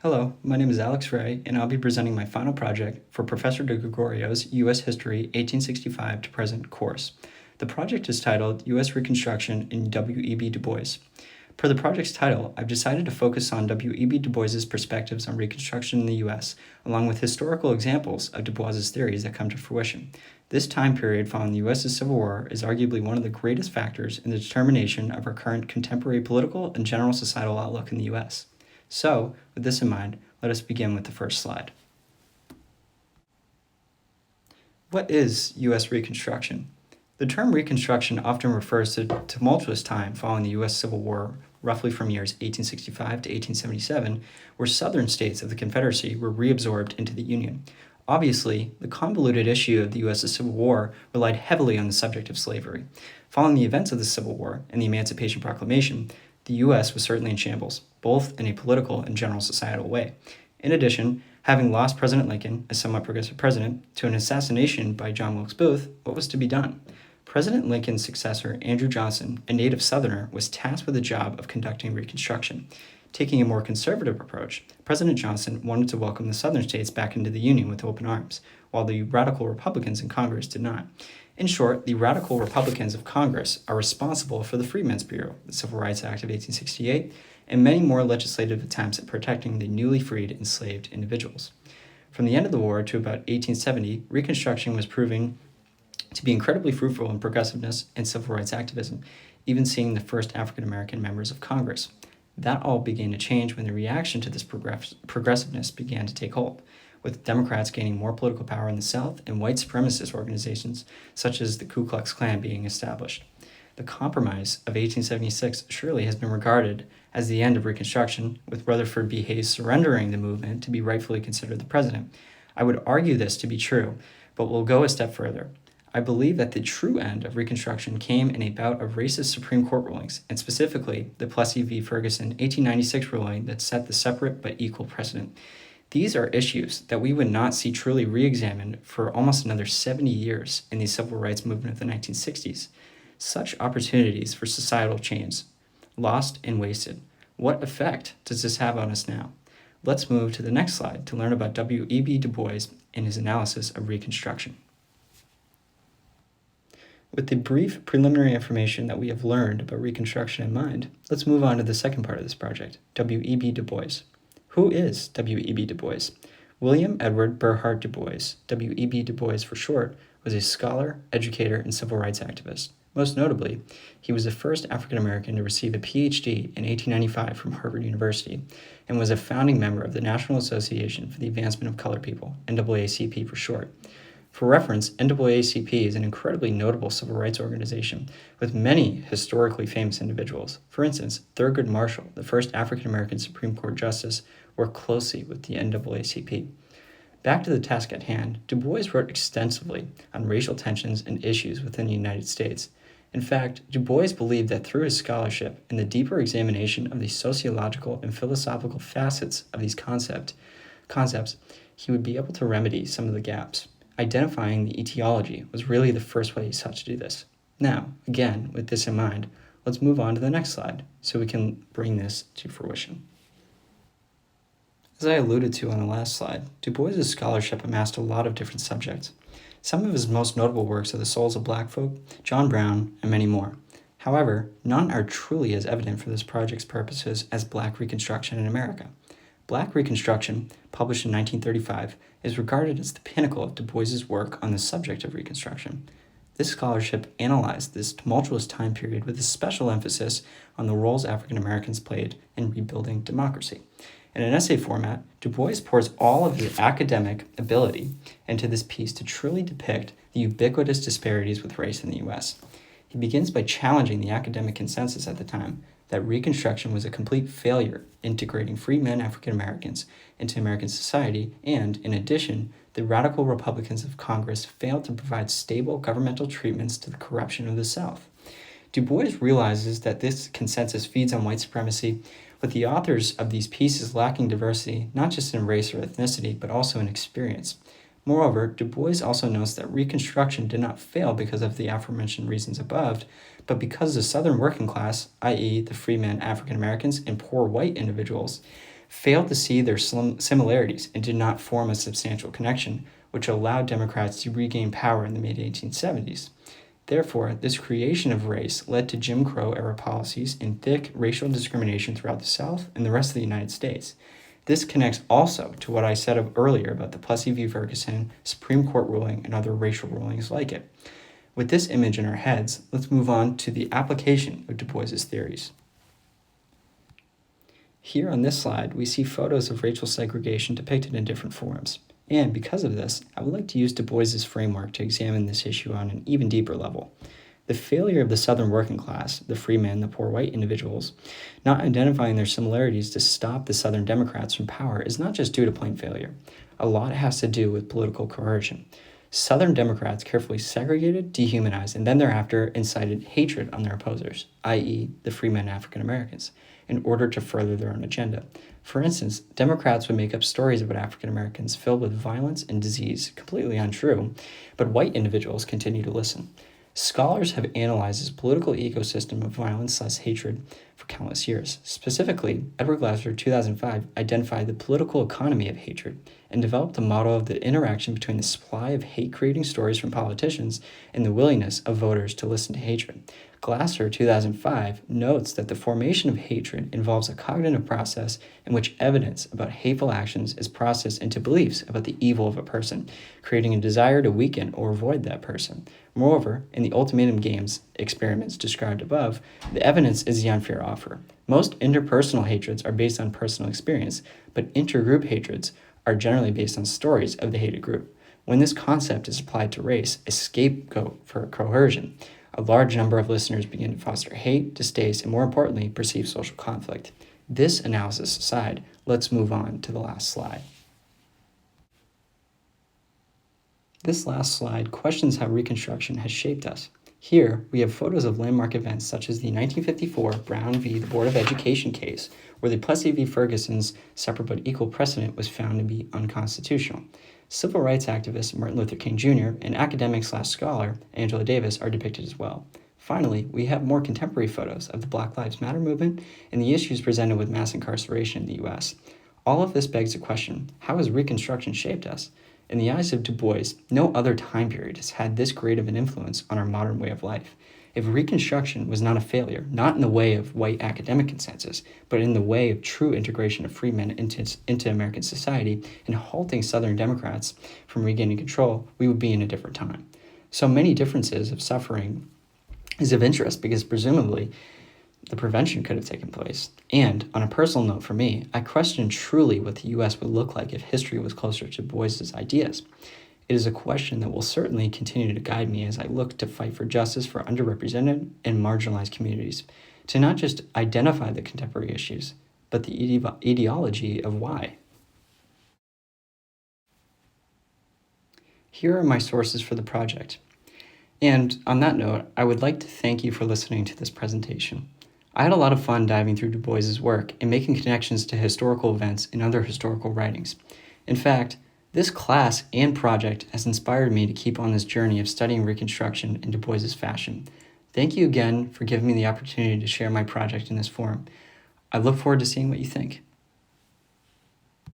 Hello, my name is Alex Ray, and I'll be presenting my final project for Professor De Gregorio's U.S. History 1865 to Present course. The project is titled U.S. Reconstruction in W.E.B. Du Bois. Per the project's title, I've decided to focus on W.E.B. Du Bois's perspectives on Reconstruction in the U.S., along with historical examples of Du Bois's theories that come to fruition. This time period following the U.S.'s Civil War is arguably one of the greatest factors in the determination of our current contemporary political and general societal outlook in the U.S. So, with this in mind, let us begin with the first slide. What is U.S. Reconstruction? The term Reconstruction often refers to a tumultuous time following the U.S. Civil War, roughly from years 1865 to 1877, where southern states of the Confederacy were reabsorbed into the Union. Obviously, the convoluted issue of the U.S. Civil War relied heavily on the subject of slavery. Following the events of the Civil War and the Emancipation Proclamation, the U.S. was certainly in shambles, both in a political and general societal way. In addition, having lost President Lincoln, a somewhat progressive president, to an assassination by John Wilkes Booth, what was to be done? President Lincoln's successor, Andrew Johnson, a native Southerner, was tasked with the job of conducting Reconstruction. Taking a more conservative approach, President Johnson wanted to welcome the Southern states back into the Union with open arms, while the radical Republicans in Congress did not. In short, the radical Republicans of Congress are responsible for the Freedmen's Bureau, the Civil Rights Act of 1868, and many more legislative attempts at protecting the newly freed enslaved individuals. From the end of the war to about 1870, Reconstruction was proving to be incredibly fruitful in progressiveness and civil rights activism, even seeing the first African American members of Congress. That all began to change when the reaction to this progressiveness began to take hold, with Democrats gaining more political power in the South and white supremacist organizations such as the Ku Klux Klan being established. The Compromise of 1876 surely has been regarded as the end of Reconstruction, with Rutherford B. Hayes surrendering the movement to be rightfully considered the president. I would argue this to be true, but we'll go a step further. I believe that the true end of Reconstruction came in a bout of racist Supreme Court rulings, and specifically the Plessy v. Ferguson 1896 ruling that set the separate but equal precedent. These are issues that we would not see truly re-examined for almost another 70 years in the civil rights movement of the 1960s. Such opportunities for societal change, lost and wasted. What effect does this have on us now? Let's move to the next slide to learn about W.E.B. Du Bois and his analysis of Reconstruction. With the brief preliminary information that we have learned about Reconstruction in mind, let's move on to the second part of this project, W.E.B. Du Bois. Who is W.E.B. Du Bois? William Edward Burghardt Du Bois, W.E.B. Du Bois for short, was a scholar, educator, and civil rights activist. Most notably, he was the first African American to receive a PhD in 1895 from Harvard University and was a founding member of the National Association for the Advancement of Colored People, NAACP for short. For reference, NAACP is an incredibly notable civil rights organization with many historically famous individuals. For instance, Thurgood Marshall, the first African American Supreme Court justice, worked closely with the NAACP. Back to the task at hand, Du Bois wrote extensively on racial tensions and issues within the United States. In fact, Du Bois believed that through his scholarship and the deeper examination of the sociological and philosophical facets of these concepts, he would be able to remedy some of the gaps. Identifying the etiology was really the first way he sought to do this. Now, again, with this in mind, let's move on to the next slide so we can bring this to fruition. As I alluded to on the last slide, Du Bois' scholarship amassed a lot of different subjects. Some of his most notable works are The Souls of Black Folk, John Brown, and many more. However, none are truly as evident for this project's purposes as Black Reconstruction in America. Black Reconstruction, published in 1935, is regarded as the pinnacle of Du Bois' work on the subject of Reconstruction. This scholarship analyzed this tumultuous time period with a special emphasis on the roles African Americans played in rebuilding democracy. In an essay format, Du Bois pours all of his academic ability into this piece to truly depict the ubiquitous disparities with race in the U.S. He begins by challenging the academic consensus at the time that Reconstruction was a complete failure integrating free men African Americans into American society, and, in addition, the radical Republicans of Congress failed to provide stable governmental treatments to the corruption of the South. Du Bois realizes that this consensus feeds on white supremacy, with the authors of these pieces lacking diversity, not just in race or ethnicity, but also in experience. Moreover, Du Bois also notes that Reconstruction did not fail because of the aforementioned reasons above, but because the Southern working class, i.e. the free men African Americans and poor white individuals, failed to see their similarities and did not form a substantial connection, which allowed Democrats to regain power in the mid-1870s. Therefore, this creation of race led to Jim Crow-era policies and thick racial discrimination throughout the South and the rest of the United States. This connects also to what I said earlier about the Plessy v. Ferguson Supreme Court ruling and other racial rulings like it. With this image in our heads, let's move on to the application of Du Bois's theories. Here on this slide, we see photos of racial segregation depicted in different forms. And because of this, I would like to use Du Bois's framework to examine this issue on an even deeper level. The failure of the Southern working class, the freemen, the poor white individuals, not identifying their similarities to stop the Southern Democrats from power is not just due to plain failure. A lot has to do with political coercion. Southern Democrats carefully segregated, dehumanized, and then thereafter incited hatred on their opposers, i.e., the freemen African Americans, in order to further their own agenda. For instance, Democrats would make up stories about African Americans filled with violence and disease, completely untrue, but white individuals continue to listen. Scholars have analyzed this political ecosystem of violence/hatred for countless years. Specifically, Edward Glasser, 2005, identified the political economy of hatred and developed a model of the interaction between the supply of hate-creating stories from politicians and the willingness of voters to listen to hatred. Glasser, 2005, notes that the formation of hatred involves a cognitive process in which evidence about hateful actions is processed into beliefs about the evil of a person, creating a desire to weaken or avoid that person. Moreover, in the ultimatum games experiments described above, the evidence is the unfair offer. Most interpersonal hatreds are based on personal experience, but intergroup hatreds are generally based on stories of the hated group. When this concept is applied to race, a scapegoat for coercion, a large number of listeners begin to foster hate, distaste, and more importantly, perceive social conflict. This analysis aside, let's move on to the last slide. This last slide questions how Reconstruction has shaped us. Here, we have photos of landmark events such as the 1954 Brown v. the Board of Education case, where the Plessy v. Ferguson's separate but equal precedent was found to be unconstitutional. Civil rights activist Martin Luther King Jr. and academic/scholar Angela Davis are depicted as well. Finally, we have more contemporary photos of the Black Lives Matter movement and the issues presented with mass incarceration in the U.S. All of this begs the question, how has Reconstruction shaped us? In the eyes of Du Bois, no other time period has had this great of an influence on our modern way of life. If Reconstruction was not a failure, not in the way of white academic consensus, but in the way of true integration of free men into American society and halting Southern Democrats from regaining control, we would be in a different time. So many differences of suffering is of interest because presumably the prevention could have taken place. And on a personal note for me, I question truly what the U.S. would look like if history was closer to Bois's ideas. It is a question that will certainly continue to guide me as I look to fight for justice for underrepresented and marginalized communities, to not just identify the contemporary issues, but the ideology of why. Here are my sources for the project. And on that note, I would like to thank you for listening to this presentation. I had a lot of fun diving through Du Bois's work and making connections to historical events and other historical writings. In fact, this class and project has inspired me to keep on this journey of studying Reconstruction in Du Bois's fashion. Thank you again for giving me the opportunity to share my project in this forum. I look forward to seeing what you think.